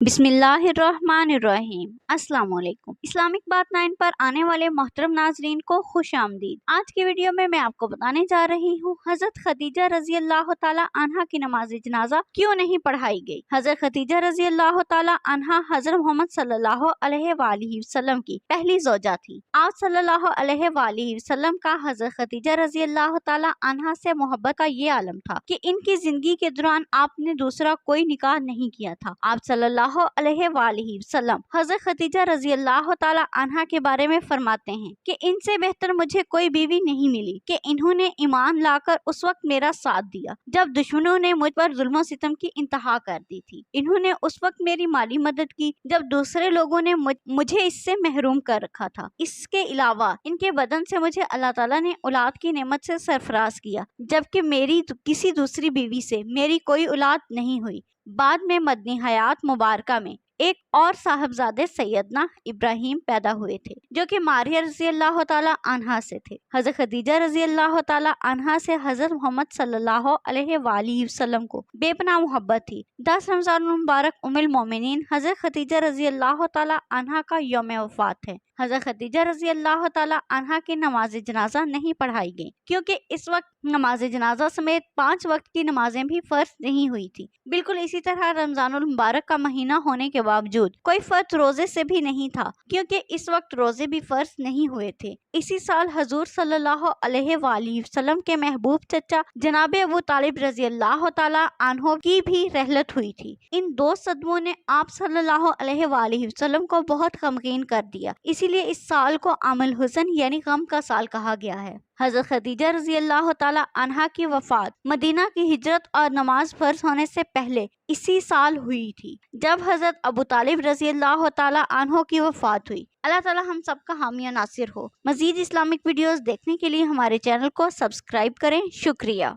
बिस्मिल्लाहिर्रहमानिर्रहीम। अस्सलाम वालेकुम। इस्लामिक बात 9 पर आने वाले मोहतरम नाजरीन को खुश आमदीद। आज की वीडियो में मैं आपको बताने जा रही हूँ हजरत खदीजा रजी अल्लाह ताला अन्हा की नमाज जनाजा क्यों नहीं पढ़ाई गई। हजरत खदीजा रजी अल्लाह ताला अन्हा हजरत मोहम्मद सल्लल्लाहु अलैहि वसल्लम की पहली ज़ौजा थी। आप सल्लल्लाहु अलैहि वसल्लम का हजरत खदीजा रजी अल्लाह ताला अन्हा से मोहब्बत का ये आलम था कि इनकी जिंदगी के दौरान आपने दूसरा कोई निकाह नहीं किया था। आप सल्लल्लाहु अलैहि वसल्लम हजरत खदीजा रजी अल्लाह ताला अन्हा के बारे में फरमाते हैं कि इनसे बेहतर मुझे कोई बीवी नहीं मिली कि इन्होंने ईमान लाकर उस वक्त मेरा साथ दिया जब दुश्मनों ने मुझ पर जुल्म सितम की इंतहा कर दी थी। इन्होंने उस वक्त मेरी माली मदद की जब दूसरे लोगों ने मुझे इससे महरूम कर रखा था। इसके अलावा इनके बदन से मुझे अल्लाह ताला ने औलाद की नेमत से सरफराज किया जबकि मेरी किसी दूसरी बीवी से मेरी कोई औलाद नहीं हुई। बाद में मदनी हयात मुबारका में एक और साहबजादे सैयदना इब्राहिम पैदा हुए थे जो कि मारिया रजी अल्लाह ताला अन्हा से थे। हजरत खदीजा रजी अल्लाह ताला अन्हा से हजरत मोहम्मद सल्लल्लाहु अलैहि वसल्लम को बेपनाह मोहब्बत थी। 10 रमजान मुबारक उम्मुल मोमिनीन हजरत खदीजा रजी अल्लाह ताला अन्हा का यौम वफात है। हजरत खदीजा रजी अल्लाह ताला अन्हा की नमाज जनाजा नहीं पढ़ाई गई क्योंकि इस वक्त नमाज जनाजा समेत 5 वक्त की नमाजें भी फर्ज नहीं हुई थी। बिल्कुल इसी तरह रमजानुल मुबारक का महीना होने के बावजूद कोई फर्ज रोजे से भी नहीं था क्योंकि इस वक्त रोजे भी फर्ज नहीं हुए थे। इसी साल हजूर सल्लल्लाहु अलैहि वसल्लम के महबूब चचा जनाब अबू तालिब रजी अल्लाह ताला अन्हो की भी रहलत हुई थी। इन दो सदमों ने आप सल्लल्लाहु अलैहि वसल्लम को बहुत गमगीन कर दिया, इसीलिए इस साल को आमल हुज़न यानी गम का साल कहा गया है। हजरत खदीजा रजी अल्लाह ताला अन्हा की वफात मदीना की हिजरत और नमाज फर्ज होने से पहले इसी साल हुई थी जब हजरत अबू तालिब रजी अल्लाह ताला अन्हो की वफात हुई। अल्लाह ताला हम सबका हामी नासिर हो। मजीद इस्लामिक वीडियोस देखने के लिए हमारे चैनल को सब्सक्राइब करें। शुक्रिया।